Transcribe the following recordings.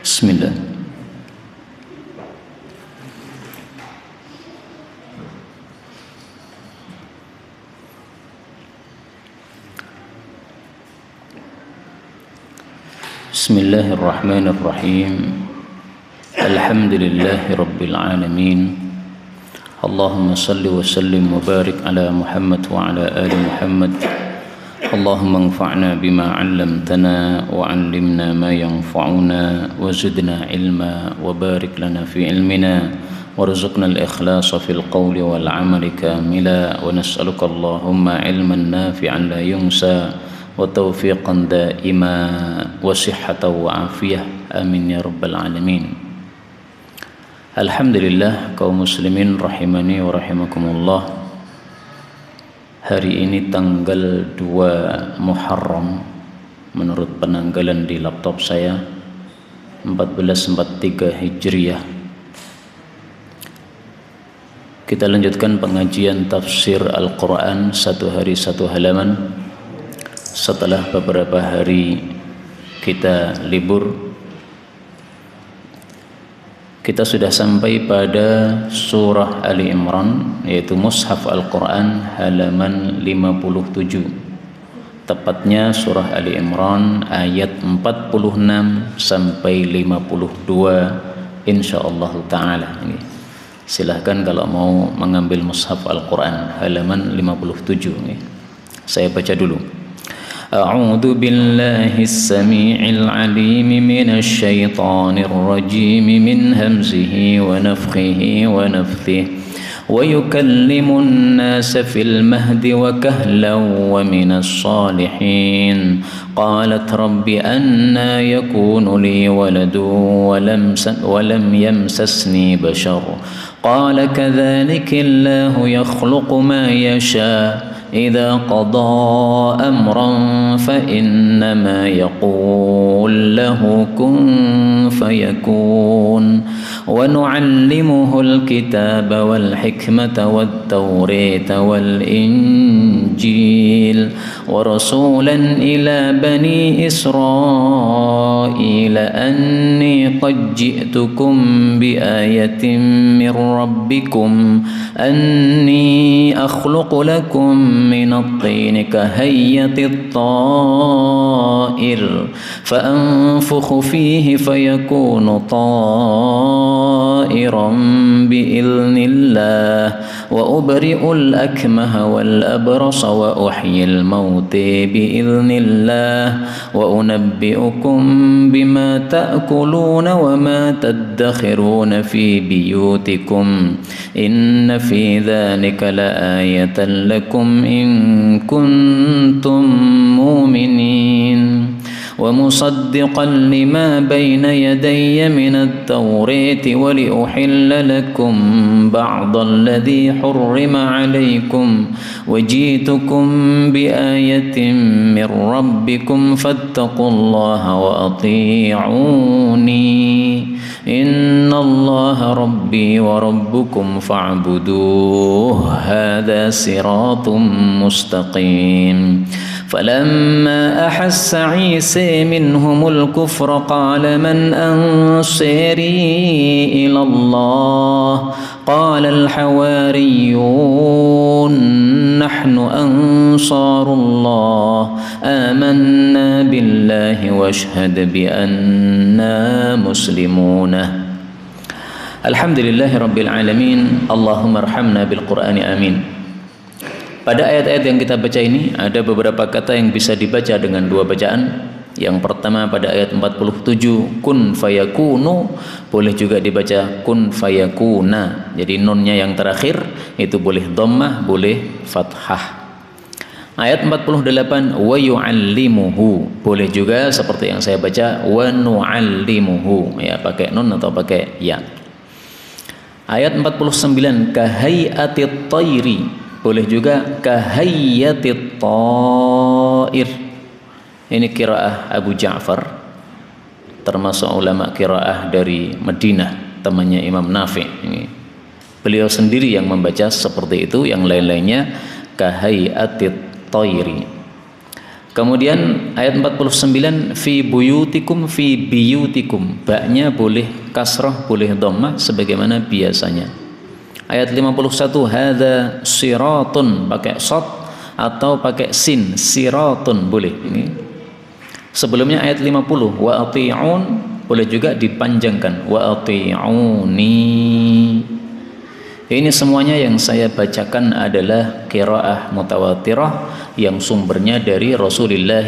Bismillah. Bismillahirrahmanirrahim. Alhamdulillahi rabbil alamin. Allahumma salli wa sallim wa barik ala Muhammad wa ala ali Muhammad. Allahumma anfa'na bima 'allamtana wa 'allimna ma yanfa'una wa zidna ilma wa barik lana fi ilmina warzuqna al-ikhlasa fil qawli wal 'amali kamila wa nas'aluka Allahumma 'ilman nafi'an la yunsa wa taufiqan da'ima wa sihhatan wa afiyah amin ya rabbal alamin. Alhamdulillah kaum muslimin rahimani wa rahimakumullah. Hari ini tanggal 2 Muharram menurut penanggalan di laptop saya 1443 Hijriah. Kita lanjutkan pengajian tafsir Al-Quran satu hari satu halaman setelah beberapa hari kita libur. Kita sudah sampai pada surah Ali Imran, yaitu Mushaf Al-Quran halaman 57. Tepatnya surah Ali Imran ayat 46 sampai 52 insyaallah ta'ala. Silahkan kalau mau mengambil Mushaf Al-Quran halaman 57. Saya baca dulu. أعوذ بالله السميع العليم من الشيطان الرجيم من همزه ونفخه ونفثه ويكلم الناس في المهد وكهلا ومن الصالحين قالت رب أنى يكون لي ولد ولم يمسسني بشر قال كذلك الله يخلق ما يشاء إذا قضى أمرا فإنما يقول له كن فيكون ونعلمه الكتاب والحكمة والتورية والإنجيل ورسولا إلى بني إسرائيل أني قد جئتكم بآية من ربكم أني أخلق لكم من الطين كهيئة الطائر فأنفخ فيه فيكون طائرا بإذن الله وأبرئ الأكمه والأبرص وأحيي الموت بإذن الله وأنبئكم بما تأكلون وما تدخرون في بيوتكم إن في ذلك لآية لكم إن كنتم مؤمنين ومصدقا لما بين يدي من التوراة ولأحل لكم بعض الذي حرم عليكم وجئتكم بآية من ربكم فاتقوا الله وأطيعوني إن الله ربي وربكم فاعبدوه هذا صراط مستقيم فلما أحس عيسى منهم الكفر قال من أنصاري إلى الله قال الحواريون نحن أنصار الله آمنا بالله واشهد بأننا مسلمون. Alhamdulillahi rabbil alamin. Allahumma arhamna bil Qur'ani amin. Pada ayat-ayat yang kita baca ini ada beberapa kata yang bisa dibaca dengan dua bacaan. Yang pertama pada ayat 47 kun fayakunu, boleh juga dibaca kun fayakuna. Jadi nunnya yang terakhir itu boleh dhammah, boleh fathah. Ayat 48 wa yu'allimuhu, boleh juga seperti yang saya baca wa nu'allimuhu, ya pakai nun atau pakai ya. Ayat 49 kahai'atit tayri, boleh juga kahai'atit ta'ir. Ini qiraah Abu Ja'far, termasuk ulama qiraah dari Madinah, temannya Imam Nafi'. Ini beliau sendiri yang membaca seperti itu, yang lain-lainnya kahai'atit tayri. Kemudian ayat 49 fi buyutikum fi biyutikum, baknya boleh kasrah boleh dhammah sebagaimana biasanya. Ayat 51 hadza siratun, pakai shad atau pakai sin, siratun boleh. Ini sebelumnya ayat 50 wa ati'un, boleh juga dipanjangkan wa ati'uni. Ini semuanya yang saya bacakan adalah qiraah mutawatirah yang sumbernya dari Rasulullah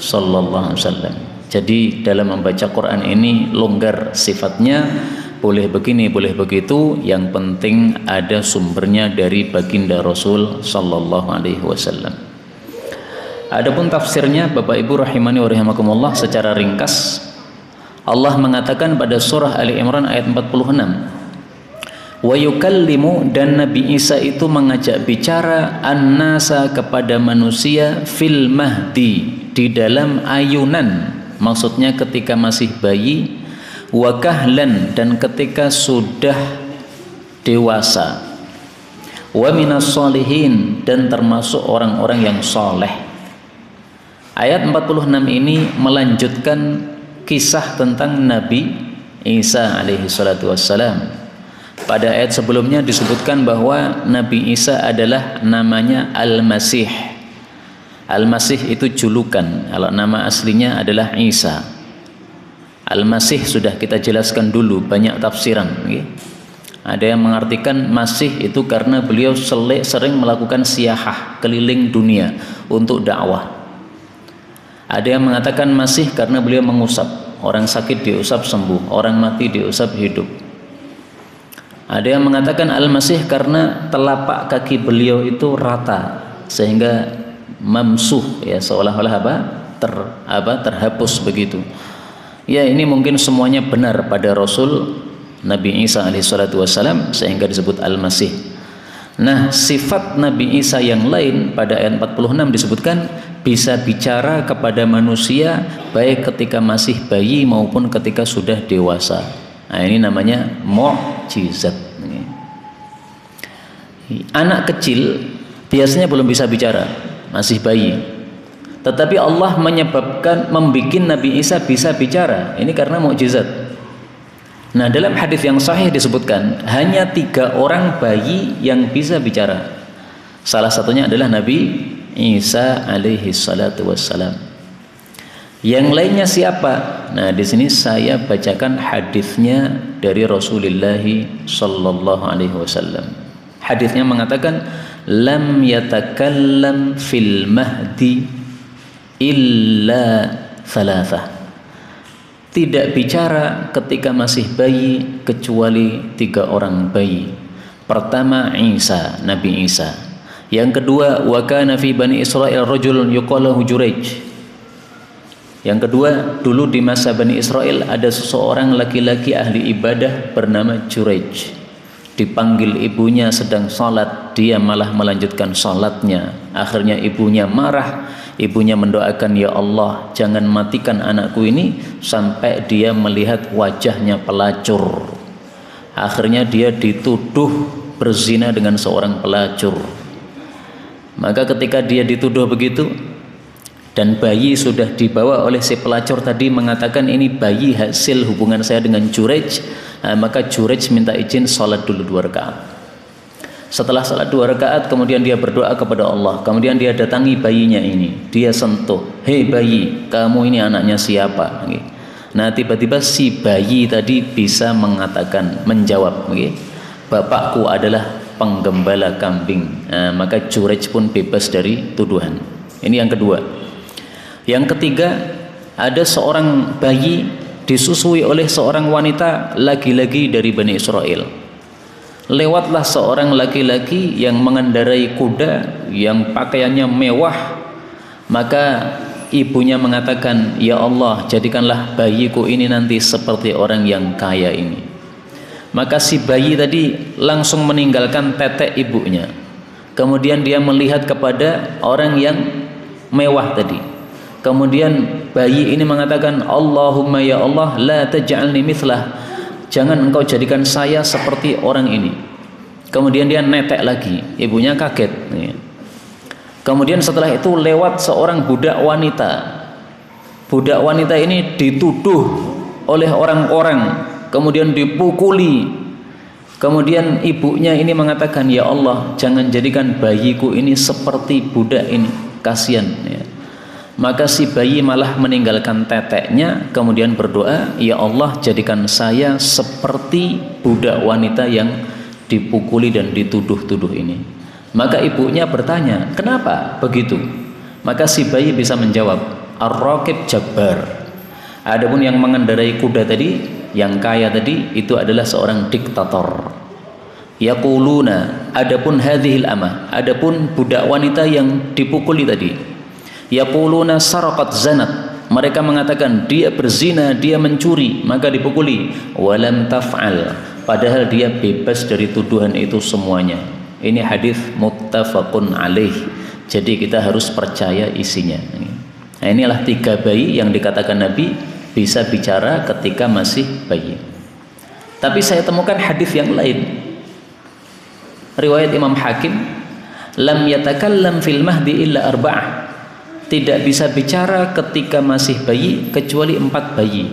sallallahu alaihi wasallam. Jadi dalam membaca Quran ini longgar sifatnya, boleh begini boleh begitu, yang penting ada sumbernya dari baginda Rasul sallallahu alaihi wasallam. Adapun tafsirnya Bapak Ibu rahimani wa rahimakumullah, secara ringkas Allah mengatakan pada surah Ali Imran ayat 46, wa yukallimu, dan Nabi Isa itu mengajak bicara an-nasa, kepada manusia, fil mahdi, di dalam ayunan, maksudnya ketika masih bayi, wa kahlan, dan ketika sudah dewasa, wa minas sholihin, dan termasuk orang-orang yang soleh. Ayat 46 ini melanjutkan kisah tentang Nabi Isa alaihi salatu wassalam. Pada ayat sebelumnya disebutkan bahwa Nabi Isa adalah namanya Al-Masih. Al-Masih itu julukan, kalau nama aslinya adalah Isa. Al-Masih sudah kita jelaskan dulu, banyak tafsiran. Ada yang mengartikan Masih itu karena beliau sering melakukan siyahah, keliling dunia untuk dakwah. Ada yang mengatakan Masih karena beliau mengusap, orang sakit diusap sembuh, orang mati diusap hidup. Ada yang mengatakan Al-Masih karena telapak kaki beliau itu rata sehingga mamsuh, ya, seolah-olah terhapus begitu. Ya, ini mungkin semuanya benar pada Rasul Nabi Isa alaihissalatu wassalam sehingga disebut Al-Masih. Nah, sifat Nabi Isa yang lain pada ayat 46 disebutkan bisa bicara kepada manusia baik ketika masih bayi maupun ketika sudah dewasa. Nah, ini namanya mukjizat. Anak kecil biasanya belum bisa bicara, masih bayi. Tetapi Allah membuat Nabi Isa bisa bicara. Ini karena mukjizat. Nah, dalam hadis yang sahih disebutkan hanya 3 orang bayi yang bisa bicara. Salah satunya adalah Nabi Isa alaihi salatu wassalam. Yang lainnya siapa? Nah, di sini saya bacakan hadisnya dari Rasulullah sallallahu alaihi wasallam. Hadisnya mengatakan lam yatakallam fil mahdi illa thalathah. Tidak bicara ketika masih bayi kecuali 3 orang bayi. Pertama Isa, Nabi Isa. Yang kedua wa kana fi bani Israil rajulun yuqalu Juraij. Yang kedua, dulu di masa Bani Israel ada seseorang laki-laki ahli ibadah bernama Juraij. Dipanggil ibunya sedang sholat, dia malah melanjutkan sholatnya. Akhirnya ibunya marah, ibunya mendoakan, ya Allah, jangan matikan anakku ini sampai dia melihat wajahnya pelacur. Akhirnya dia dituduh berzina dengan seorang pelacur. Maka ketika dia dituduh begitu, dan bayi sudah dibawa oleh si pelacur tadi mengatakan ini bayi hasil hubungan saya dengan Juraij, maka Juraij minta izin sholat dulu 2 rakaat. Setelah sholat 2 rakaat kemudian dia berdoa kepada Allah, kemudian dia datangi bayinya ini, dia sentuh, hei bayi, kamu ini anaknya siapa? Nah, tiba-tiba si bayi tadi bisa mengatakan, menjawab, bapakku adalah penggembala kambing. Nah, maka Juraij pun bebas dari tuduhan. Ini yang kedua. Yang ketiga, ada seorang bayi disusui oleh seorang wanita laki-laki dari Bani Israel. Lewatlah seorang laki-laki yang mengendarai kuda yang pakaiannya mewah. Maka ibunya mengatakan, ya Allah, jadikanlah bayiku ini nanti seperti orang yang kaya ini. Maka si bayi tadi langsung meninggalkan tetek ibunya. Kemudian dia melihat kepada orang yang mewah tadi. Kemudian bayi ini mengatakan, Allahumma ya Allah la taj'alni mithlah, jangan engkau jadikan saya seperti orang ini. Kemudian dia netek lagi, ibunya kaget. Kemudian setelah itu lewat seorang budak wanita. Budak wanita ini dituduh oleh orang-orang, kemudian dipukuli. Kemudian ibunya ini mengatakan, ya Allah jangan jadikan bayiku ini seperti budak ini, kasihan. Maka si bayi malah meninggalkan teteknya, kemudian berdoa, ya Allah jadikan saya seperti budak wanita yang dipukuli dan dituduh-tuduh ini. Maka ibunya bertanya, kenapa begitu? Maka si bayi bisa menjawab, Ar-Raqib Jabbar. Adapun yang mengendarai kuda tadi, yang kaya tadi, itu adalah seorang diktator. Yaquluna, adapun hadhil amah, adapun budak wanita yang dipukuli tadi, yaquluna saraqat zanat, mereka mengatakan dia berzina, dia mencuri, maka dipukuli. Walam taf'al, padahal dia bebas dari tuduhan itu semuanya. Ini hadis muttafaqun alaih, jadi kita harus percaya isinya. Nah, inilah 3 bayi yang dikatakan Nabi bisa bicara ketika masih bayi. Tapi saya temukan hadis yang lain, riwayat Imam Hakim, lam yatakallam fil mahdi illa arba'ah, tidak bisa bicara ketika masih bayi kecuali 4 bayi.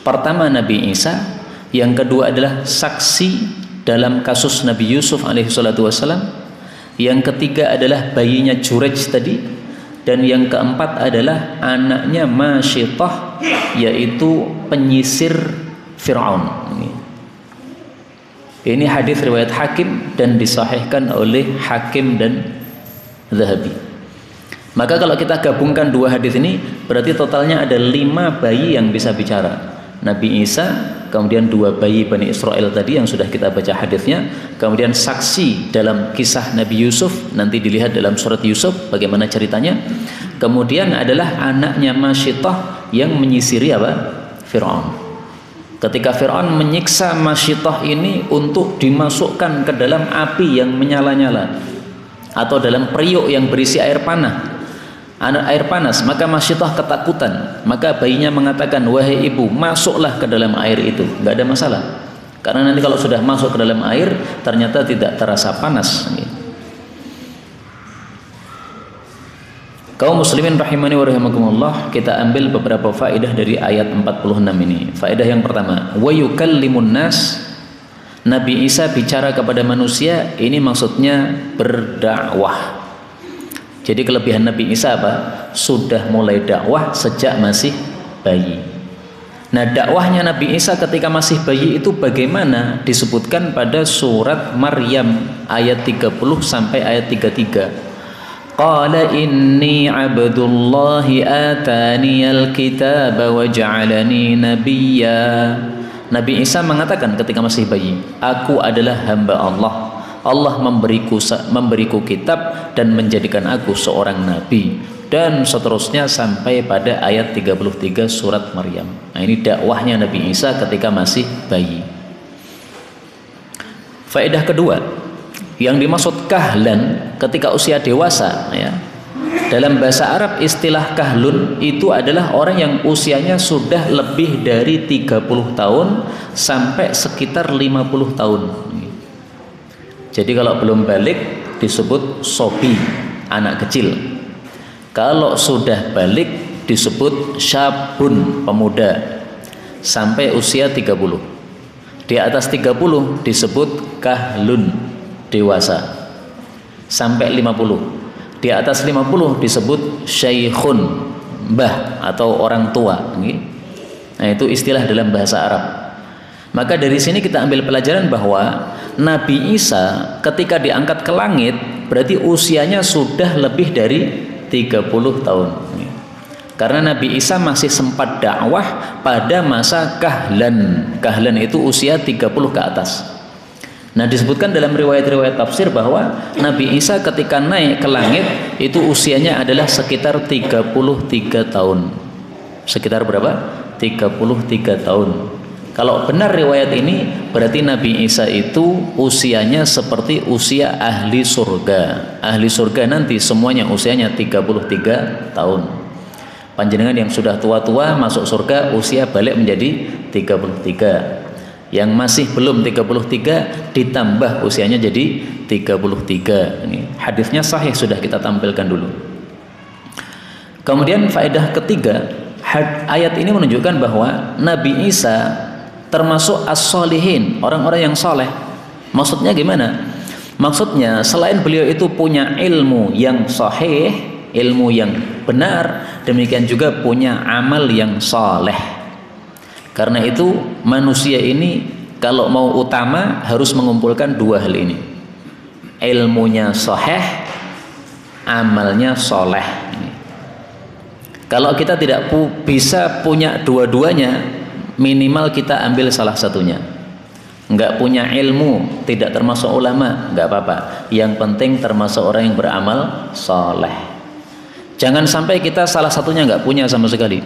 Pertama Nabi Isa, yang kedua adalah saksi dalam kasus Nabi Yusuf alaihissalatu wassalam, yang ketiga adalah bayinya Jurej tadi, dan yang keempat adalah anaknya Masyitah, yaitu penyisir Fir'aun. Ini hadis riwayat Hakim dan disahihkan oleh Hakim dan Zahabi. Maka kalau kita gabungkan 2 hadis ini, berarti totalnya ada 5 bayi yang bisa bicara. Nabi Isa, kemudian 2 bayi Bani Israel tadi yang sudah kita baca hadisnya, kemudian saksi dalam kisah Nabi Yusuf, nanti dilihat dalam surat Yusuf bagaimana ceritanya. Kemudian adalah anaknya Masyitah yang menyisiri apa? Fir'aun. Ketika Fir'aun menyiksa Masyitah ini untuk dimasukkan ke dalam api yang menyala-nyala, atau dalam periuk yang berisi air panas, maka Masyitah ketakutan. Maka bayinya mengatakan, wahai ibu, masuklah ke dalam air itu, nggak ada masalah, karena nanti kalau sudah masuk ke dalam air ternyata tidak terasa panas. Kaum muslimin rahimani wa rahimakumullah, kita ambil beberapa faedah dari ayat 46 ini. Faedah yang pertama, wa yukallimun nas, Nabi Isa bicara kepada manusia, ini maksudnya berdakwah. Jadi kelebihan Nabi Isa apa? Sudah mulai dakwah sejak masih bayi. Nah, dakwahnya Nabi Isa ketika masih bayi itu bagaimana? Disebutkan pada surat Maryam ayat 30 sampai ayat 33. Qala inni abdullahi ataniyal kitaba wa ja'alani nabiyya. Nabi Isa mengatakan ketika masih bayi, aku adalah hamba Allah. Allah memberiku kitab dan menjadikan aku seorang nabi, dan seterusnya sampai pada ayat 33 surat Maryam. Nah, ini dakwahnya Nabi Isa ketika masih bayi. Faedah kedua, yang dimaksud kahlan ketika usia dewasa, ya. Dalam bahasa Arab istilah kahlun itu adalah orang yang usianya sudah lebih dari 30 tahun sampai sekitar 50 tahun. Jadi kalau belum balik disebut sobi, anak kecil. Kalau sudah balik disebut syabun, pemuda, sampai usia 30. Di atas 30 disebut kahlun, dewasa, sampai 50. Di atas 50 disebut syaikhun, mbah atau orang tua. Nah, itu istilah dalam bahasa Arab. Maka dari sini kita ambil pelajaran bahwa Nabi Isa ketika diangkat ke langit berarti usianya sudah lebih dari 30 tahun. Karena Nabi Isa masih sempat dakwah pada masa kahlan. Kahlan itu usia 30 ke atas. Nah, disebutkan dalam riwayat-riwayat tafsir bahwa Nabi Isa ketika naik ke langit itu usianya adalah sekitar 33 tahun. Sekitar berapa? 33 tahun. Kalau benar riwayat ini, berarti Nabi Isa itu usianya seperti usia ahli surga. Ahli surga nanti semuanya usianya 33 tahun. Panjenengan yang sudah tua-tua masuk surga usia balik menjadi 33. Yang masih belum 33 ditambah usianya jadi 33. Ini hadisnya sahih, sudah kita tampilkan dulu. Kemudian faedah ketiga, ayat ini menunjukkan bahwa Nabi Isa termasuk as-solihin, orang-orang yang soleh. Maksudnya gimana? Maksudnya selain beliau itu punya ilmu yang sahih, ilmu yang benar, demikian juga punya amal yang soleh. Karena itu manusia ini kalau mau utama harus mengumpulkan dua hal ini, ilmunya sahih, amalnya soleh. Kalau kita tidak bisa punya dua-duanya, minimal kita ambil salah satunya. Enggak punya ilmu, tidak termasuk ulama, enggak apa-apa. Yang penting termasuk orang yang beramal soleh. Jangan sampai kita salah satunya enggak punya sama sekali.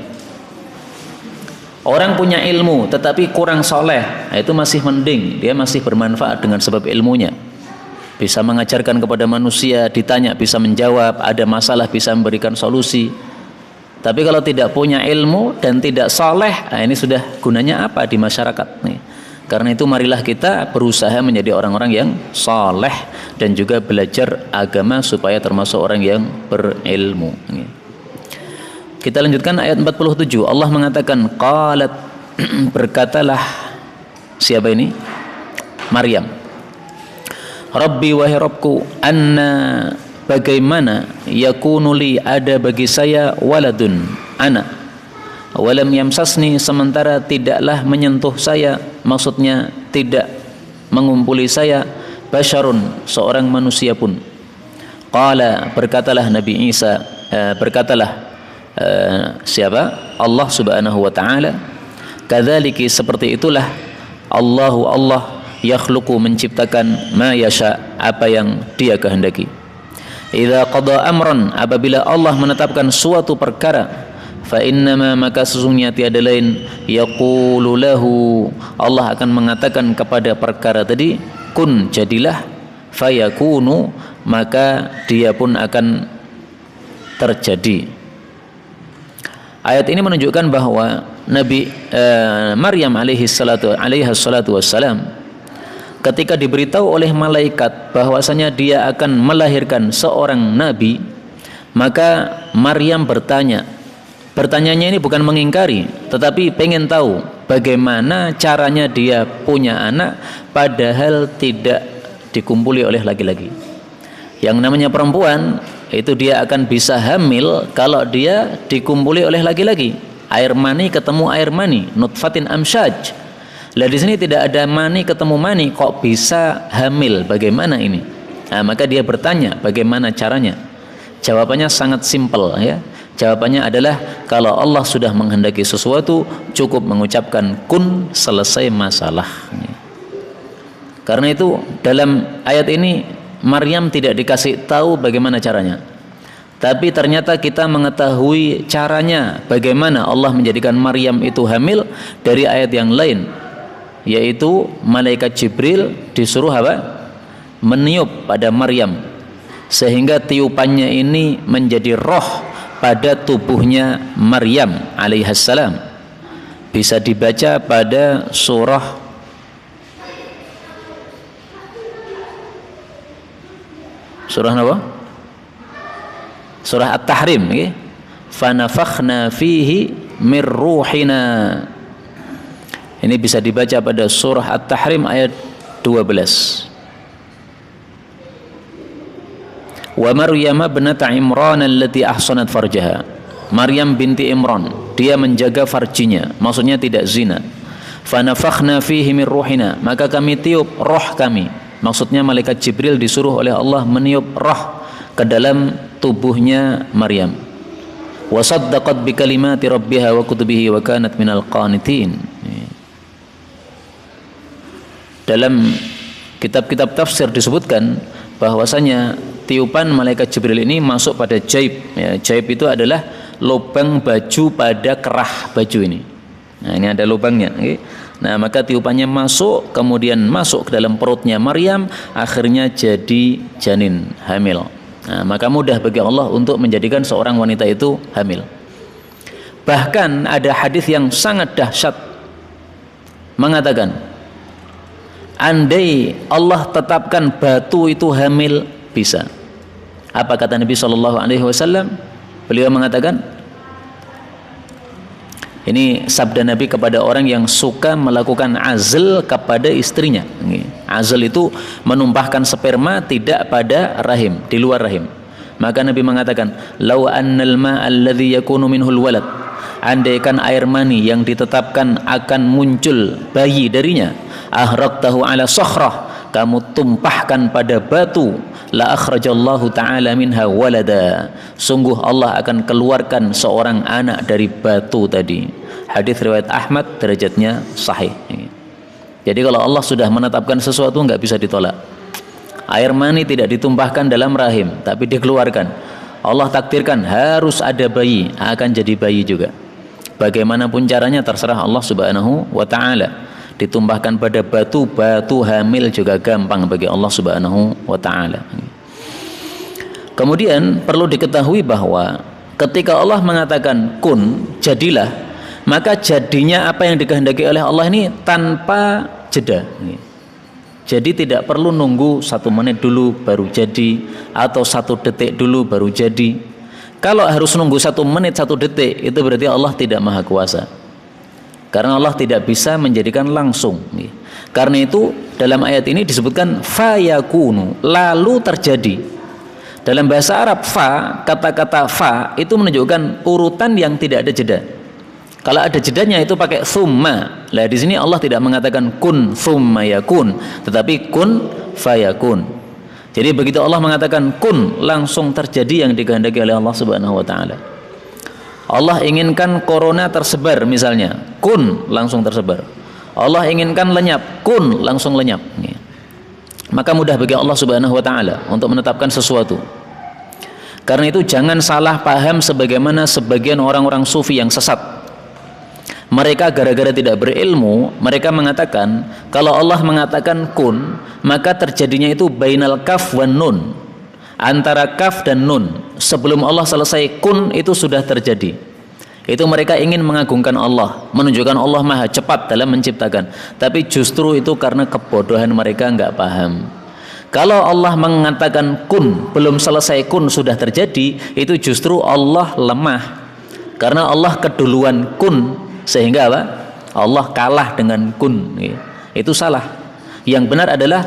Orang punya ilmu tetapi kurang soleh, itu masih mending, dia masih bermanfaat dengan sebab ilmunya. Bisa mengajarkan kepada manusia, ditanya bisa menjawab, ada masalah bisa memberikan solusi. Tapi kalau tidak punya ilmu dan tidak soleh, ini sudah gunanya apa di masyarakat nih? Karena itu marilah kita berusaha menjadi orang-orang yang soleh dan juga belajar agama supaya termasuk orang yang berilmu. Kita lanjutkan ayat 47. Allah mengatakan, qalat, berkatalah siapa ini? Maryam. Rabbi wahai Rabbku, anna, bagaimana yakunu li, ada bagi saya waladun, anak, walam yamsasni, sementara tidaklah menyentuh saya, maksudnya tidak mengumpuli saya, basyarun, seorang manusia pun. Qala, berkatalah Nabi Isa, berkatalah siapa? Allah Subhanahu wa taala, kadzalika, seperti itulah, Allah yakhluqu, menciptakan, ma yasha, apa yang Dia kehendaki. Idza qada amran, apabila Allah menetapkan suatu perkara, fa innama, maka sesungguhnya tiada lain, yaqulu lahu, Allah akan mengatakan kepada perkara tadi, kun, jadilah, fayakunu, maka dia pun akan terjadi. Ayat ini menunjukkan bahwa Nabi Maryam alaihi salatu wassalam ketika diberitahu oleh malaikat bahwasanya dia akan melahirkan seorang nabi, maka Maryam bertanya. Pertanyaannya ini bukan mengingkari, tetapi pengen tahu bagaimana caranya dia punya anak padahal tidak dikumpuli oleh laki-laki. Yang namanya perempuan itu dia akan bisa hamil kalau dia dikumpuli oleh laki-laki. Air mani ketemu air mani, nutfatin amsyaj. Lah di sini tidak ada mani ketemu mani, kok bisa hamil? Bagaimana ini? Nah, maka dia bertanya bagaimana caranya. Jawabannya sangat simpel, ya. Jawabannya adalah kalau Allah sudah menghendaki sesuatu, cukup mengucapkan kun, selesai masalah. Karena itu dalam ayat ini Maryam tidak dikasih tahu bagaimana caranya. Tapi ternyata kita mengetahui caranya bagaimana Allah menjadikan Maryam itu hamil dari ayat yang lain, yaitu malaikat Jibril disuruh apa? Meniup pada Maryam, sehingga tiupannya ini menjadi roh pada tubuhnya Maryam alaihissalam. Bisa dibaca pada surah apa? Surah At-Tahrim, okay? Fanafakhna fihi mir ruhina. Ini bisa dibaca pada surah At-Tahrim ayat 12. Wa Maryam ibnata Imran allati ahsanat farjaha. Maryam binti Imran, dia menjaga farjinya, maksudnya tidak zina. Fanafakhna fihi mir ruhina, maka kami tiup roh kami. Maksudnya malaikat Jibril disuruh oleh Allah meniup roh ke dalam tubuhnya Maryam. Wa saddaqat bi kalimati rabbiha wa kutubihi wa kanat minal qanitin. Dalam kitab-kitab tafsir disebutkan bahwasanya tiupan malaikat Jibril ini masuk pada jaib. Ya, jaib itu adalah lubang baju pada kerah baju ini. Nah, ini ada lubangnya. Okay? Nah, maka tiupannya masuk, kemudian masuk ke dalam perutnya Maryam, akhirnya jadi janin, hamil. Nah, maka mudah bagi Allah untuk menjadikan seorang wanita itu hamil. Bahkan ada hadis yang sangat dahsyat mengatakan, andai Allah tetapkan batu itu hamil, bisa. Apa kata Nabi SAW? Beliau mengatakan, ini sabda Nabi kepada orang yang suka melakukan azl kepada istrinya. Azl itu menumpahkan sperma tidak pada rahim, di luar rahim. Maka Nabi mengatakan, "Lau annal ma'a alladhi yakunu minhul walad." Andaikan air mani yang ditetapkan akan muncul bayi darinya, ahraqtahu ala sakhrah, kamu tumpahkan pada batu, la akhrajallahu ta'ala minha walada, sungguh Allah akan keluarkan seorang anak dari batu tadi. Hadis riwayat Ahmad, derajatnya sahih. Jadi kalau Allah sudah menetapkan sesuatu nggak bisa ditolak. Air mani tidak ditumpahkan dalam rahim, tapi dikeluarkan. Allah takdirkan harus ada bayi, akan jadi bayi juga. Bagaimanapun caranya terserah Allah Subhanahu wa ta'ala. Ditumpahkan pada batu, batu hamil juga gampang bagi Allah Subhanahu wa ta'ala. Kemudian perlu diketahui bahwa ketika Allah mengatakan kun, jadilah, maka jadinya apa yang dikehendaki oleh Allah ini tanpa jeda. Jadi tidak perlu nunggu 1 menit dulu baru jadi, atau 1 detik dulu baru jadi. Kalau harus nunggu 1 menit 1 detik, itu berarti Allah tidak maha kuasa. Karena Allah tidak bisa menjadikan langsung. Karena itu dalam ayat ini disebutkan fayakunu, lalu terjadi. Dalam bahasa Arab fa, kata-kata fa itu menunjukkan urutan yang tidak ada jeda. Kalau ada jedanya itu pakai summa. Lah di sini Allah tidak mengatakan kun summa yakun, tetapi kun fayakun. Jadi begitu Allah mengatakan kun, langsung terjadi yang dikehendaki oleh Allah Subhanahu wa taala. Allah inginkan corona tersebar misalnya, kun, langsung tersebar. Allah inginkan lenyap, kun, langsung lenyap. Maka mudah bagi Allah Subhanahu wa taala untuk menetapkan sesuatu. Karena itu jangan salah paham sebagaimana sebagian orang-orang sufi yang sesat. Mereka gara-gara tidak berilmu, mereka mengatakan kalau Allah mengatakan kun, maka terjadinya itu bainal kaf wan nun. Antara kaf dan nun, sebelum Allah selesai kun itu sudah terjadi. Itu mereka ingin mengagungkan Allah, menunjukkan Allah maha cepat dalam menciptakan. Tapi justru itu karena kebodohan mereka, nggak paham. Kalau Allah mengatakan kun, belum selesai kun sudah terjadi, itu justru Allah lemah. Karena Allah keduluan kun, sehingga apa? Allah kalah dengan kun. Itu salah. Yang benar adalah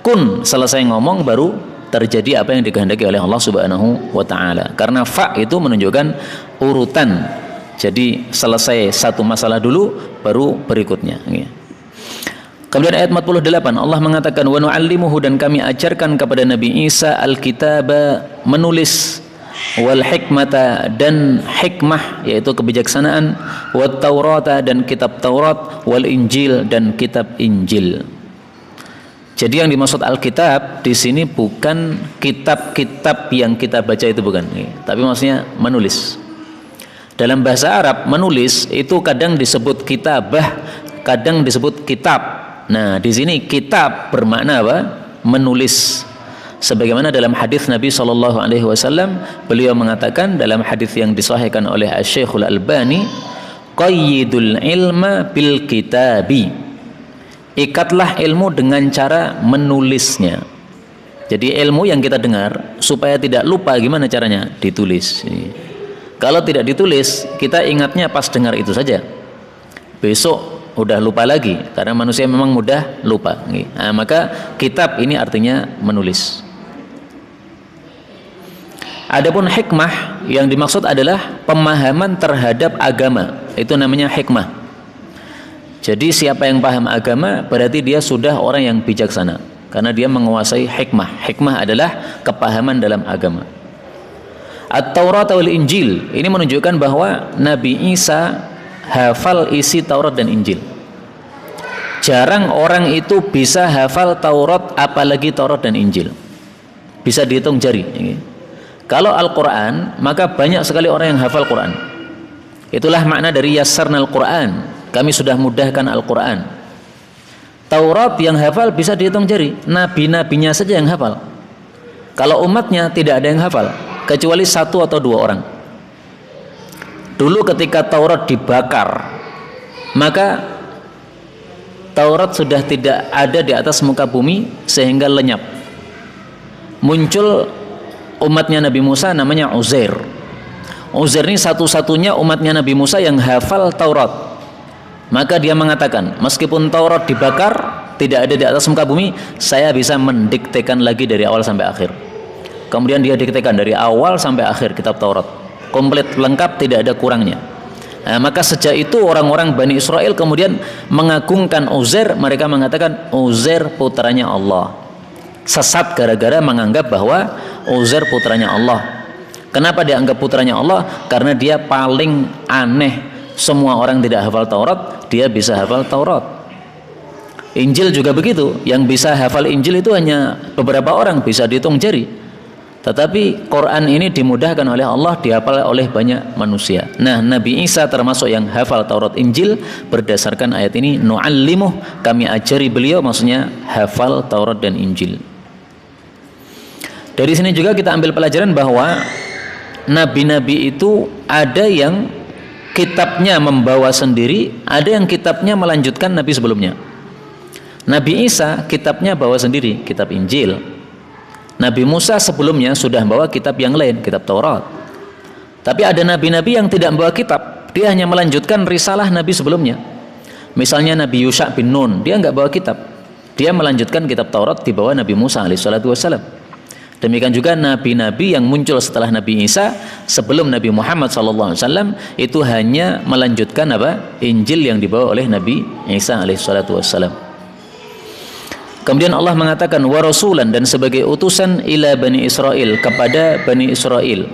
kun, selesai ngomong baru terjadi apa yang dikehendaki oleh Allah Subhanahu wa taala. Karena fa itu menunjukkan urutan. Jadi selesai satu masalah dulu baru berikutnya. Kemudian ayat 48 Allah mengatakan wa nu'allimuhu, dan kami ajarkan kepada Nabi Isa al-kitaba, menulis, wal hikmata, dan hikmah yaitu kebijaksanaan, wat taurata, dan kitab Taurat, wal injil, dan kitab Injil. Jadi yang dimaksud Alkitab di sini bukan kitab-kitab yang kita baca, itu bukan, tapi maksudnya menulis. Dalam bahasa Arab menulis itu kadang disebut kitabah, kadang disebut kitab. Nah, di sini kitab bermakna apa? Menulis. Sebagaimana dalam hadis Nabi SAW, beliau mengatakan dalam hadis yang disahihkan oleh Asy-Syaikh Al-Albani, qayyidul ilma bil kitabi. Ikatlah ilmu dengan cara menulisnya. Jadi ilmu yang kita dengar supaya tidak lupa, gimana caranya? Ditulis. Kalau tidak ditulis, kita ingatnya pas dengar itu saja. Besok udah lupa lagi, karena manusia memang mudah lupa. Nah, maka kitab ini artinya menulis. Adapun hikmah yang dimaksud adalah pemahaman terhadap agama. Itu namanya hikmah. Jadi siapa yang paham agama berarti dia sudah orang yang bijaksana, karena dia menguasai hikmah. Hikmah adalah kepahaman dalam agama. At-Taurat wal Injil ini menunjukkan bahwa Nabi Isa hafal isi Taurat dan Injil. Jarang orang itu bisa hafal Taurat, apalagi Taurat dan Injil. Bisa dihitung jari. Kalau Al-Quran, maka banyak sekali orang yang hafal Quran. Itulah makna dari yassarnal Quran. kami sudah mudahkan Al-Quran. Taurat yang hafal bisa dihitung jari, nabi-nabinya saja yang hafal. Kalau umatnya tidak ada yang hafal, kecuali 1 atau 2 orang. Dulu ketika Taurat dibakar, maka Taurat sudah tidak ada di atas muka bumi sehingga lenyap. Muncul umatnya Nabi Musa namanya Uzair. Uzair ini satu-satunya umatnya Nabi Musa yang hafal Taurat. Maka dia mengatakan, meskipun Taurat dibakar, tidak ada di atas muka bumi, saya bisa mendiktekan lagi dari awal sampai akhir. Kemudian dia diktekan dari awal sampai akhir kitab Taurat, komplit lengkap, tidak ada kurangnya. Nah, maka sejak itu orang-orang Bani Israel kemudian mengagungkan Uzair. Mereka mengatakan Uzair putranya Allah. Sesat gara-gara menganggap bahwa Uzair putranya Allah. Kenapa dia anggap putranya Allah? Karena dia paling aneh. Semua orang tidak hafal Taurat, dia bisa hafal Taurat. Injil juga begitu, yang bisa hafal Injil itu hanya beberapa orang, bisa dihitung jari. Tetapi Quran ini dimudahkan oleh Allah, dihafal oleh banyak manusia. Nah, Nabi Isa termasuk yang hafal Taurat Injil berdasarkan ayat ini, nu'allimuh, kami ajari beliau, maksudnya hafal Taurat dan Injil. Dari sini juga kita ambil pelajaran bahwa nabi-nabi itu ada yang kitabnya membawa sendiri, ada yang kitabnya melanjutkan nabi sebelumnya. Nabi Isa kitabnya bawa sendiri, kitab Injil. Nabi Musa sebelumnya sudah bawa kitab yang lain, kitab Taurat. Tapi ada nabi-nabi yang tidak membawa kitab, dia hanya melanjutkan risalah nabi sebelumnya. Misalnya Nabi Yusha bin Nun, dia nggak bawa kitab, dia melanjutkan kitab Taurat di bawah Nabi Musa alaihissalam. Demikian juga nabi-nabi yang muncul setelah Nabi Isa sebelum Nabi Muhammad SAW itu hanya melanjutkan apa? Injil yang dibawa oleh Nabi Isa alaihissalam. Kemudian Allah mengatakan wa rasulan, dan sebagai utusan ila Bani Israel, kepada Bani Israel,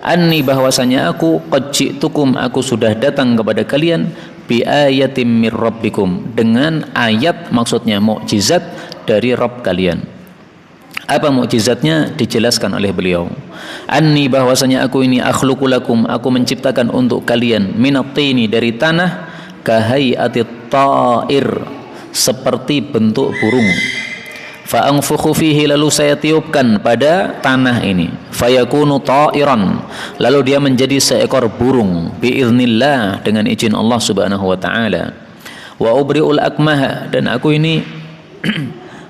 anni, bahwasanya aku qad ji'tukum, aku sudah datang kepada kalian, bi ayatim mir rabbikum, dengan ayat, maksudnya mukjizat dari Rabb kalian. Apa mukjizatnya? Dijelaskan oleh beliau. Anni, bahwasanya aku ini akhluqu lakum, aku menciptakan untuk kalian, minat tini, dari tanah, kahai'atit ta'ir, seperti bentuk burung. Fa anfukhu fihi, lalu saya tiupkan pada tanah ini, fayakunu ta'iran, lalu dia menjadi seekor burung, biiznillah, dengan izin Allah Subhanahu wa taala. Wa ubri'ul akmaha, dan aku ini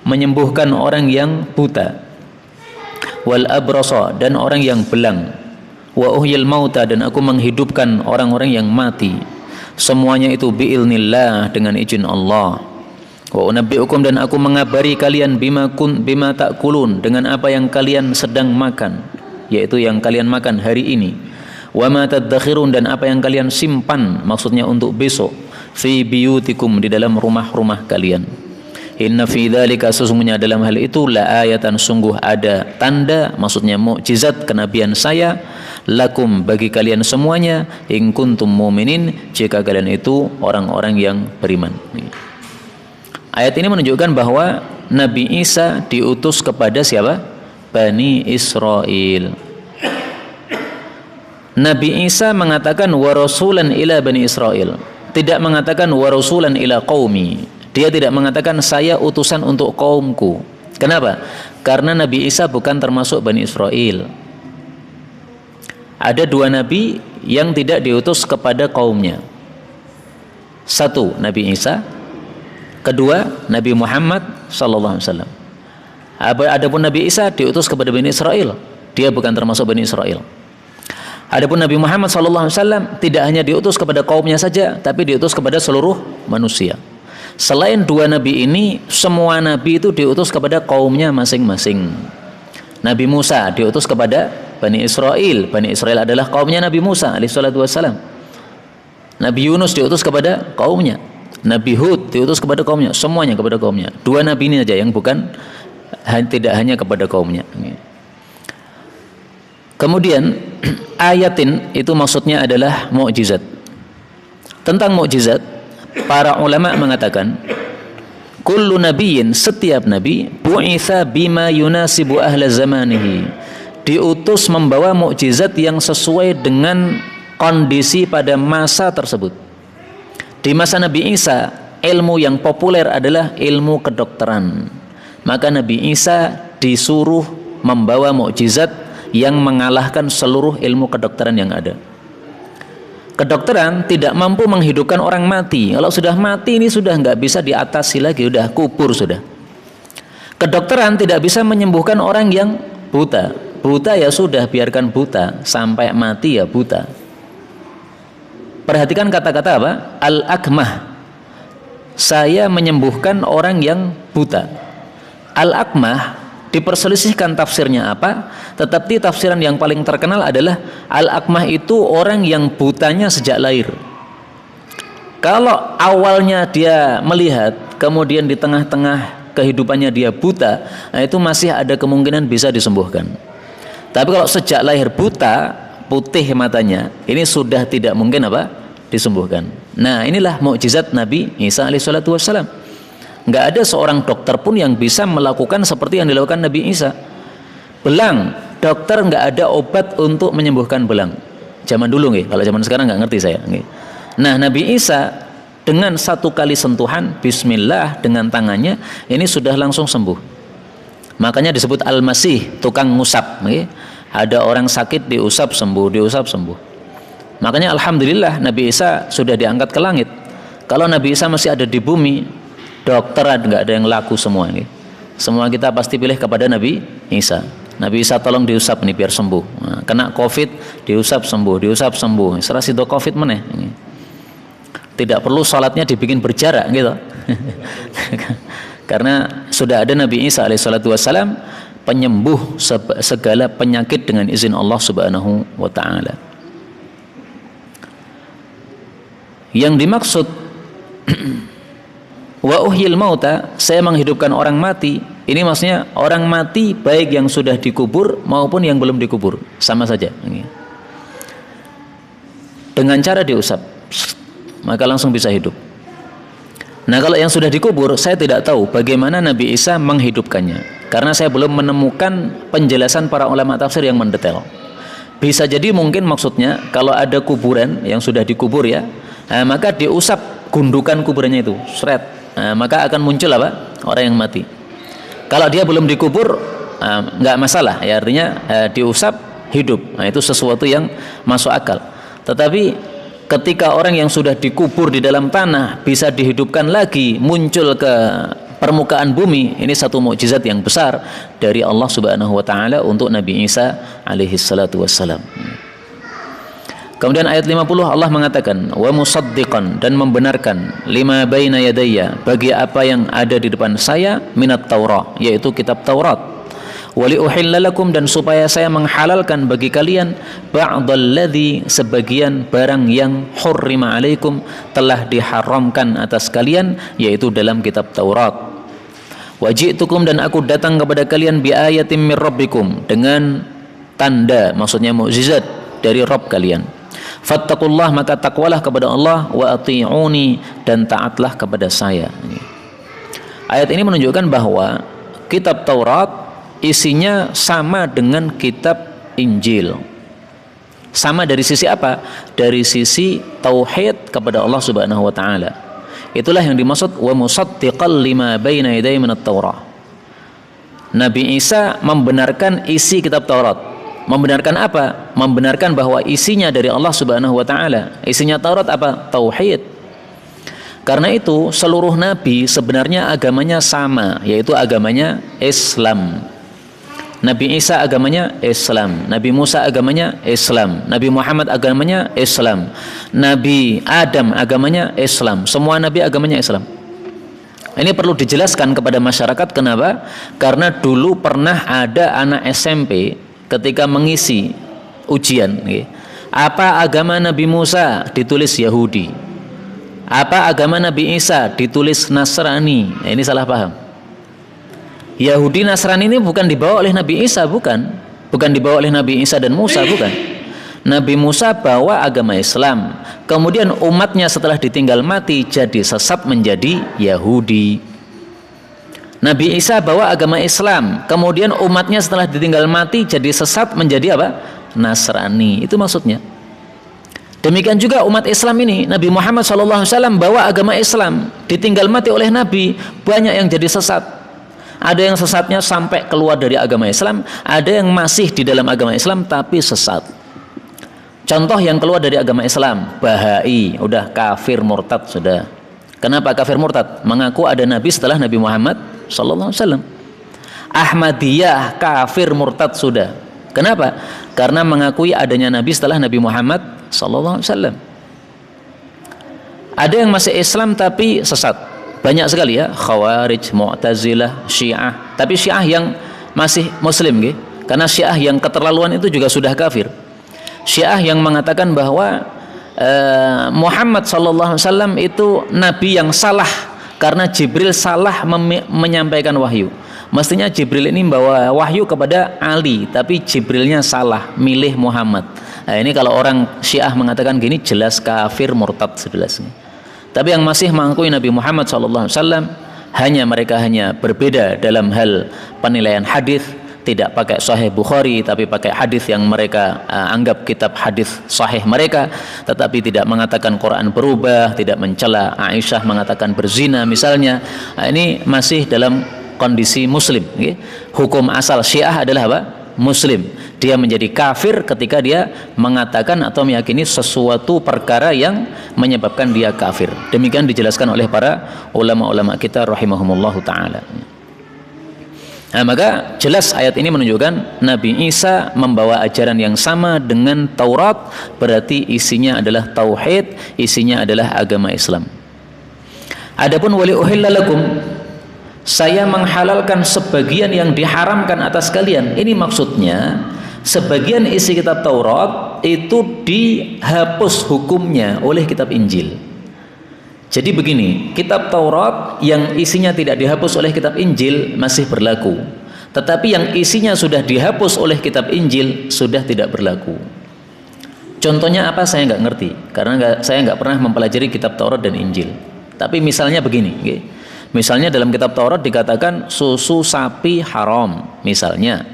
menyembuhkan orang yang buta, wal abrasa, dan orang yang belang, wa uhyil mauta, dan aku menghidupkan orang-orang yang mati. Semuanya itu biiznillah, dengan izin Allah. Wa unabbiukum, dan aku mengabari kalian bima ta'kulun, dengan apa yang kalian sedang makan, yaitu yang kalian makan hari ini. Wa ma tadakhirun, dan apa yang kalian simpan, maksudnya untuk besok, fi biyutikum, di dalam rumah-rumah kalian. Inna fi dzalika, sesungguhnya dalam hal itu, la ayatan, sungguh ada tanda, maksudnya mukjizat kenabian saya, lakum, bagi kalian semuanya, in kuntum mu'minin, jika kalian itu orang-orang yang beriman. Ayat ini menunjukkan bahwa Nabi Isa diutus kepada siapa? Bani Israel. Nabi Isa mengatakan wa rasulan ila Bani Israel, tidak mengatakan wa rasulan ila qaumi. Dia tidak mengatakan saya utusan untuk kaumku. Kenapa? Karena Nabi Isa bukan termasuk Bani Israel. Ada 2 nabi yang tidak diutus kepada kaumnya. 1 Nabi Isa, kedua Nabi Muhammad SAW. Adapun Nabi Isa diutus kepada Bani Israel, dia bukan termasuk Bani Israel. Adapun Nabi Muhammad SAW tidak hanya diutus kepada kaumnya saja, tapi diutus kepada seluruh manusia. Selain 2 nabi ini, semua nabi itu diutus kepada kaumnya masing-masing. Nabi Musa diutus kepada Bani Israel. Bani Israel adalah kaumnya Nabi Musa alaihissalam. Nabi Yunus diutus kepada kaumnya. Nabi Hud diutus kepada kaumnya. Semuanya kepada kaumnya. 2 nabi ini saja yang bukan, tidak hanya kepada kaumnya. Kemudian ayatin itu maksudnya adalah mukjizat. Tentang mukjizat, para ulama mengatakan kullu nabiyyin, setiap nabi, bu'itsa bima yunasibu ahla zamanihi, diutus membawa mukjizat yang sesuai dengan kondisi pada masa tersebut. Di masa Nabi Isa, ilmu yang populer adalah ilmu kedokteran. Maka Nabi Isa disuruh membawa mukjizat yang mengalahkan seluruh ilmu kedokteran yang ada. Kedokteran tidak mampu menghidupkan orang mati. Kalau sudah mati ini sudah nggak bisa diatasi lagi, udah kubur sudah. Kedokteran tidak bisa menyembuhkan orang yang buta. Buta ya sudah, biarkan buta sampai mati ya buta. Perhatikan kata-kata apa? Al-akmah. Saya menyembuhkan orang yang buta. Al-akmah diperselisihkan tafsirnya apa, tetapi tafsiran yang paling terkenal adalah al-akmah itu orang yang butanya sejak lahir. Kalau awalnya dia melihat, kemudian di tengah-tengah kehidupannya dia buta, nah itu masih ada kemungkinan bisa disembuhkan. Tapi kalau sejak lahir buta, putih matanya, ini sudah tidak mungkin apa? Disembuhkan. Nah, inilah mukjizat Nabi Isa alaihissalatu wassalam. Nggak ada seorang dokter pun yang bisa melakukan seperti yang dilakukan Nabi Isa. Belang, dokter nggak ada obat untuk menyembuhkan belang. Zaman dulu nggih, kalau zaman sekarang nggak ngerti saya. Nggih. Nah, Nabi Isa dengan satu kali sentuhan, Bismillah dengan tangannya, ini sudah langsung sembuh. Makanya disebut Al-Masih, tukang ngusap. Nggih. Ada orang sakit diusap sembuh, diusap sembuh. Makanya alhamdulillah Nabi Isa sudah diangkat ke langit. Kalau Nabi Isa masih ada di bumi, dokter nggak ada yang laku semua ini. Semua kita pasti pilih kepada Nabi Isa. Nabi Isa tolong diusap nih biar sembuh. Nah, kena COVID diusap sembuh, diusap sembuh. Serasi do COVID meneh. Tidak perlu sholatnya dibikin berjarak gitu. Karena sudah ada Nabi Isa alaihissalatu wassalam, penyembuh segala penyakit dengan izin Allah subhanahu wa ta'ala. Yang dimaksud wa uhyil mauta, saya menghidupkan orang mati, ini maksudnya orang mati baik yang sudah dikubur maupun yang belum dikubur, sama saja. Dengan cara diusap, maka langsung bisa hidup. Nah, kalau yang sudah dikubur, saya tidak tahu bagaimana Nabi Isa menghidupkannya, karena saya belum menemukan penjelasan para ulama tafsir yang mendetail. Bisa jadi mungkin maksudnya kalau ada kuburan yang sudah dikubur ya, maka diusap gundukan kuburannya itu, seret, maka akan muncul apa? Orang yang mati. Kalau dia belum dikubur, nggak masalah, ya artinya diusap hidup. Nah, itu sesuatu yang masuk akal. Tetapi ketika orang yang sudah dikubur di dalam tanah bisa dihidupkan lagi, muncul ke permukaan bumi, ini satu mukjizat yang besar dari Allah Subhanahu wa taala untuk Nabi Isa alaihi salatu wassalam. Kemudian ayat 50 Allah mengatakan wa musaddiqan, dan membenarkan lima baina yadayya, bagi apa yang ada di depan saya, minat Taurah, yaitu kitab Taurat. Wali uhilla lakum, dan supaya saya menghalalkan bagi kalian ba'dalladzi, sebagian barang yang hurrima alaikum, telah diharamkan atas kalian, yaitu dalam kitab Taurat. Waji'tukum, dan aku datang kepada kalian bi ayatin mir rabbikum, dengan tanda, maksudnya mukjizat dari Rabb kalian. Fattaqullah, maka takwalah kepada Allah, wa ati'uni, dan taatlah kepada saya. Ayat ini menunjukkan bahwa kitab Taurat isinya sama dengan kitab Injil. Sama dari sisi apa? Dari sisi tauhid kepada Allah Subhanahu wa taala. Itulah yang dimaksud wa musaddiqal lima baina yaday minat Taurah. Nabi Isa membenarkan isi kitab Taurat. Membenarkan apa? Membenarkan bahwa isinya dari Allah Subhanahu wa taala. Isinya Taurat apa? Tauhid. Karena itu seluruh nabi sebenarnya agamanya sama, yaitu agamanya Islam. Nabi Isa agamanya Islam, Nabi Musa agamanya Islam, Nabi Muhammad agamanya Islam, Nabi Adam agamanya Islam. Semua nabi agamanya Islam. Ini perlu dijelaskan kepada masyarakat. Kenapa? Karena dulu pernah ada anak SMP ketika mengisi ujian, apa agama Nabi Musa? Ditulis Yahudi. Apa agama Nabi Isa? Ditulis Nasrani. Nah, ini salah paham. Yahudi Nasrani ini bukan dibawa oleh Nabi Isa, bukan dibawa oleh Nabi Isa dan Musa, bukan. Nabi Musa bawa agama Islam, kemudian umatnya setelah ditinggal mati jadi sesat menjadi Yahudi. Nabi Isa bawa agama Islam, kemudian umatnya setelah ditinggal mati jadi sesat menjadi apa? Nasrani. Itu maksudnya. Demikian juga umat Islam ini, Nabi Muhammad SAW bawa agama Islam, ditinggal mati oleh Nabi, banyak yang jadi sesat. Ada yang sesatnya sampai keluar dari agama Islam, ada yang masih di dalam agama Islam tapi sesat. Contoh yang keluar dari agama Islam, Bahai, udah kafir murtad sudah. Kenapa kafir murtad? Mengaku ada Nabi setelah Nabi Muhammad SAW. Ahmadiyah, kafir murtad sudah. Kenapa? Karena mengakui adanya Nabi setelah Nabi Muhammad SAW. Ada yang masih Islam tapi sesat, banyak sekali ya, Khawarij, Mu'tazilah, Syiah. Tapi Syiah yang masih Muslim, gitu. Karena Syiah yang keterlaluan itu juga sudah kafir. Syiah yang mengatakan bahwa Muhammad SAW itu Nabi yang salah karena Jibril salah menyampaikan wahyu. Mestinya Jibril ini membawa wahyu kepada Ali, tapi Jibrilnya salah, milih Muhammad. Nah, ini kalau orang Syiah mengatakan gini, jelas kafir murtad sejelasnya. Tapi yang masih mengakui Nabi Muhammad SAW, mereka hanya berbeda dalam hal penilaian hadis, tidak pakai Sahih Bukhari, tapi pakai hadis yang mereka anggap kitab hadis sahih mereka, tetapi tidak mengatakan Quran berubah, tidak mencela Aisyah mengatakan berzina misalnya. Nah, ini masih dalam kondisi Muslim. Hukum asal Syiah adalah apa? Muslim. Dia menjadi kafir ketika dia mengatakan atau meyakini sesuatu perkara yang menyebabkan dia kafir. Demikian dijelaskan oleh para ulama-ulama kita rahimahumullahu ta'ala. Nah, maka jelas ayat ini menunjukkan Nabi Isa membawa ajaran yang sama dengan Taurat, berarti isinya adalah tauhid, isinya adalah agama Islam. Adapun wali uhilla lakum, saya menghalalkan sebagian yang diharamkan atas kalian. Ini maksudnya sebagian isi kitab Taurat itu dihapus hukumnya oleh kitab Injil. Jadi begini, kitab Taurat yang isinya tidak dihapus oleh kitab Injil masih berlaku, tetapi yang isinya sudah dihapus oleh kitab Injil sudah tidak berlaku. Contohnya apa saya nggak ngerti, karena saya nggak pernah mempelajari kitab Taurat dan Injil. Tapi misalnya begini, misalnya dalam kitab Taurat dikatakan susu sapi haram misalnya,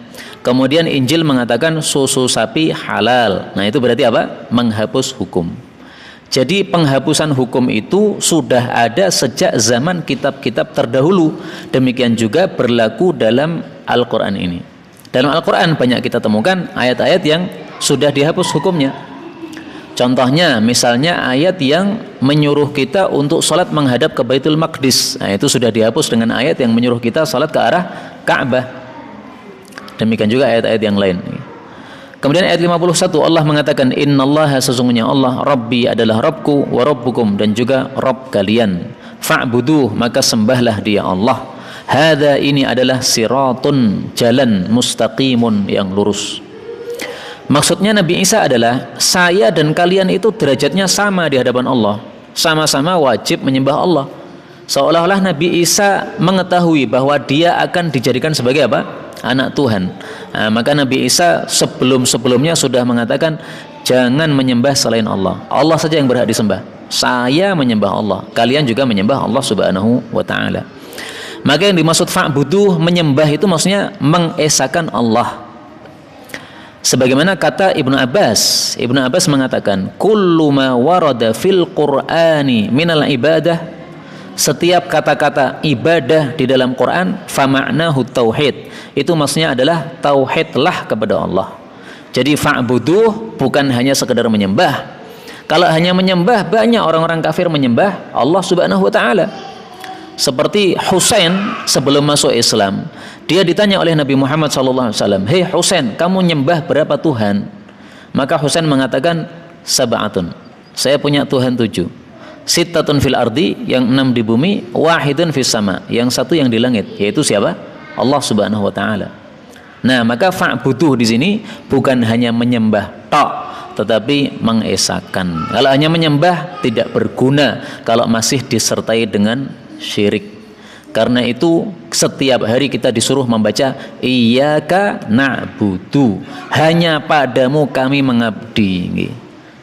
kemudian Injil mengatakan susu sapi halal. Nah, itu berarti apa? Menghapus hukum. Jadi penghapusan hukum itu sudah ada sejak zaman kitab-kitab terdahulu. Demikian juga berlaku dalam Al-Quran ini. Dalam Al-Quran banyak kita temukan ayat-ayat yang sudah dihapus hukumnya. Contohnya misalnya ayat yang menyuruh kita untuk salat menghadap ke Baitul Maqdis. Nah, itu sudah dihapus dengan ayat yang menyuruh kita salat ke arah Ka'bah. Demikian juga ayat-ayat yang lain. Kemudian ayat 51 Allah mengatakan innallaha, sesungguhnya Allah, Rabbi adalah Rabbku wa Rabbukum, dan juga Rabb kalian. Fa'buduh, maka sembahlah dia Allah. Hadza, ini adalah siratun, jalan mustaqimun, yang lurus. Maksudnya Nabi Isa adalah saya dan kalian itu derajatnya sama di hadapan Allah, sama-sama wajib menyembah Allah. Seolah-olah Nabi Isa mengetahui bahwa dia akan dijadikan sebagai apa? Anak Tuhan. Nah, maka Nabi Isa sebelum-sebelumnya sudah mengatakan jangan menyembah selain Allah. Allah saja yang berhak disembah. Saya menyembah Allah, kalian juga menyembah Allah Subhanahu wa ta'ala. Maka yang dimaksud fa'buduh, menyembah, itu maksudnya mengesahkan Allah. Sebagaimana kata Ibnu Abbas mengatakan kullu ma warada fil Qur'ani minal ibadah, setiap kata-kata ibadah di dalam Quran fa ma'nahu tauhid, itu maksudnya adalah tauhidlah kepada Allah. Jadi fa'buduh bukan hanya sekedar menyembah. Kalau hanya menyembah, banyak orang-orang kafir menyembah Allah Subhanahu wa ta'ala. Seperti Husain sebelum masuk Islam, dia ditanya oleh Nabi Muhammad SAW, hei Husain, kamu nyembah berapa Tuhan? Maka Husain mengatakan sab'atun, saya punya Tuhan 7. Sittatun fil ardi, yang 6 di bumi, wahidun fis sama, yang 1 yang di langit, yaitu siapa? Allah Subhanahu wa ta'ala. Nah, maka fa'buduh di sini bukan hanya menyembah tok, tetapi mengesahkan. Kalau hanya menyembah tidak berguna kalau masih disertai dengan syirik. Karena itu setiap hari kita disuruh membaca iyyaka na'budu, hanya padamu kami mengabdi.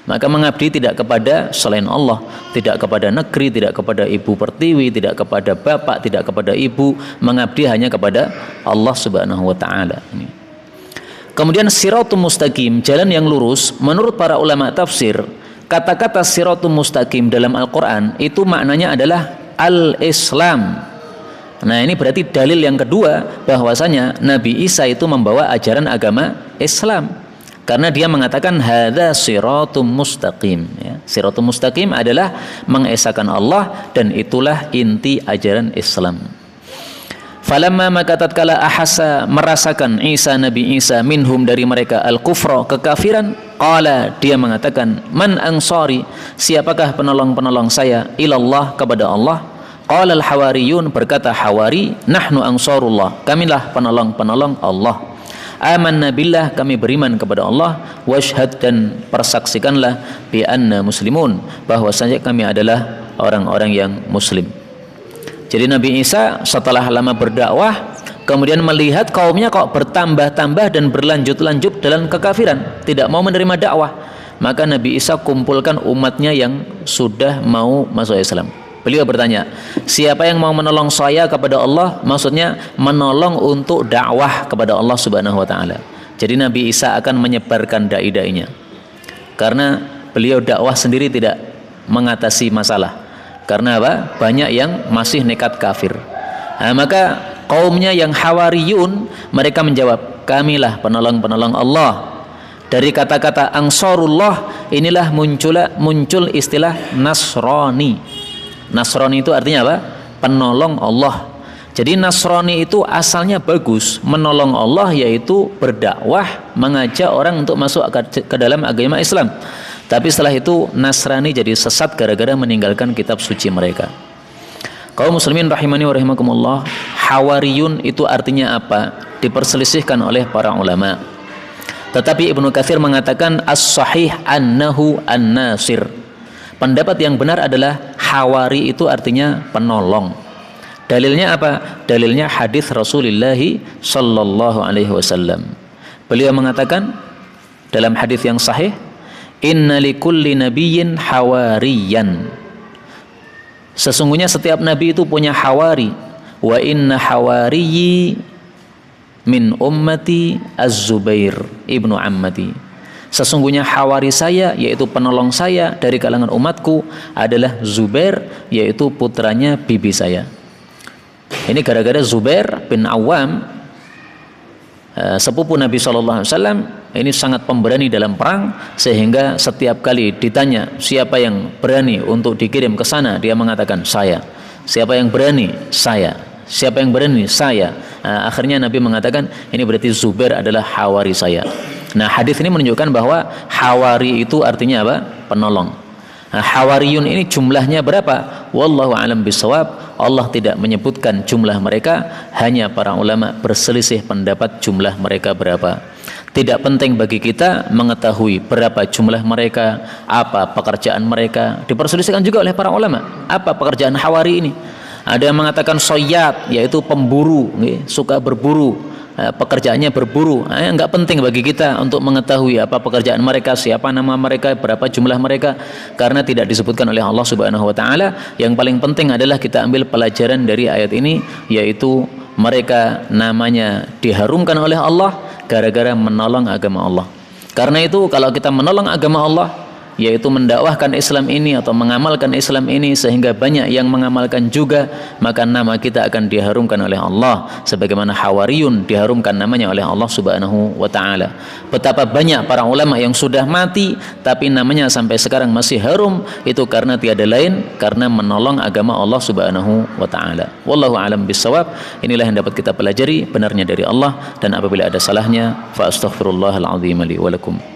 Maka mengabdi tidak kepada selain Allah, tidak kepada negeri, tidak kepada ibu pertiwi, tidak kepada bapak, tidak kepada ibu. Mengabdi hanya kepada Allah Subhanahu wa ta'ala. Kemudian siratul mustaqim, jalan yang lurus, menurut para ulama tafsir, kata-kata siratul mustaqim dalam Al-Quran itu maknanya adalah al-Islam. Nah, ini berarti dalil yang kedua bahwasanya Nabi Isa itu membawa ajaran agama Islam, karena dia mengatakan hadza siratum mustaqim, ya. Siratul mustaqim adalah mengesahkan Allah, dan itulah inti ajaran Islam. Falamma maka tatkala ahassa merasakan Nabi Isa minhum dari mereka al-kufra kekafiran, qala dia mengatakan man ansari, siapakah penolong-penolong saya ilallah kepada Allah. Qala al-hawariyun, berkata hawari, nahnu ansarullah, kamilah penolong-penolong Allah. Amanna billah, kami beriman kepada Allah. Washhad, dan persaksikanlah bi anna muslimun, bahwasanya kami adalah orang-orang yang muslim. Jadi Nabi Isa setelah lama berdakwah, kemudian melihat kaumnya kok bertambah-tambah dan berlanjut-lanjut dalam kekafiran, tidak mau menerima dakwah. Maka Nabi Isa kumpulkan umatnya yang sudah mau masuk Islam. Beliau bertanya, siapa yang mau menolong saya kepada Allah? Maksudnya menolong untuk dakwah kepada Allah Subhanahu wa taala. Jadi Nabi Isa akan menyebarkan dai-dainya. Karena beliau dakwah sendiri tidak mengatasi masalah. Karena apa? Banyak yang masih nekat kafir. Nah, maka kaumnya yang hawariyun, mereka menjawab, kamilah penolong-penolong Allah. Dari kata-kata ansarullah inilah muncul istilah Nasrani. Nasrani itu artinya apa? Penolong Allah. Jadi Nasrani itu asalnya bagus, menolong Allah, yaitu berdakwah, mengajak orang untuk masuk ke dalam agama Islam. Tapi setelah itu Nasrani jadi sesat gara-gara meninggalkan kitab suci mereka. Kaum muslimin rahimani wa rahimakumullah, hawariyun itu artinya apa? Diperselisihkan oleh para ulama. Tetapi Ibnu Katsir mengatakan as-sahih annahu an-nasir. Pendapat yang benar adalah hawari itu artinya penolong. Dalilnya apa? Dalilnya hadis Rasulullah sallallahu alaihi wasallam. Beliau mengatakan dalam hadis yang sahih, inna likulli nabiyyin hawariyan. Sesungguhnya setiap nabi itu punya hawari. Wa inna hawariyyi min ummati Az-Zubair ibnu Ammati. Sesungguhnya hawari saya, yaitu penolong saya dari kalangan umatku, adalah Zubair, yaitu putranya bibi saya. Ini gara-gara Zubair bin Awam, sepupu Nabi SAW, ini sangat pemberani dalam perang, sehingga setiap kali ditanya siapa yang berani untuk dikirim ke sana, dia mengatakan saya. Siapa yang berani? Saya. Siapa yang berani? Saya. Akhirnya Nabi mengatakan ini berarti Zubair adalah hawari saya. Nah, hadis ini menunjukkan bahwa hawari itu artinya apa? Penolong. Nah, hawariyun ini jumlahnya berapa? Wallahu a'lam bishawab. Allah tidak menyebutkan jumlah mereka, hanya para ulama berselisih pendapat jumlah mereka berapa. Tidak penting bagi kita mengetahui berapa jumlah mereka, apa pekerjaan mereka. Diperselisihkan juga oleh para ulama. Apa pekerjaan hawari ini? Ada yang mengatakan soyat, yaitu pemburu, suka berburu. Pekerjaannya berburu. Enggak penting bagi kita untuk mengetahui apa pekerjaan mereka, siapa nama mereka, berapa jumlah mereka, karena tidak disebutkan oleh Allah Subhanahu wa taala. Yang paling penting adalah kita ambil pelajaran dari ayat ini, yaitu mereka namanya diharumkan oleh Allah gara-gara menolong agama Allah. Karena itu kalau kita menolong agama Allah, yaitu mendakwahkan Islam ini atau mengamalkan Islam ini sehingga banyak yang mengamalkan juga, maka nama kita akan diharumkan oleh Allah sebagaimana hawariyun diharumkan namanya oleh Allah Subhanahu wa taala. Betapa banyak para ulama yang sudah mati tapi namanya sampai sekarang masih harum, itu karena tiada lain karena menolong agama Allah Subhanahu wa taala. Wallahu a'lam bissawab. Inilah yang dapat kita pelajari, benarnya dari Allah, dan apabila ada salahnya fa astaghfirullahal azim li wa lakum.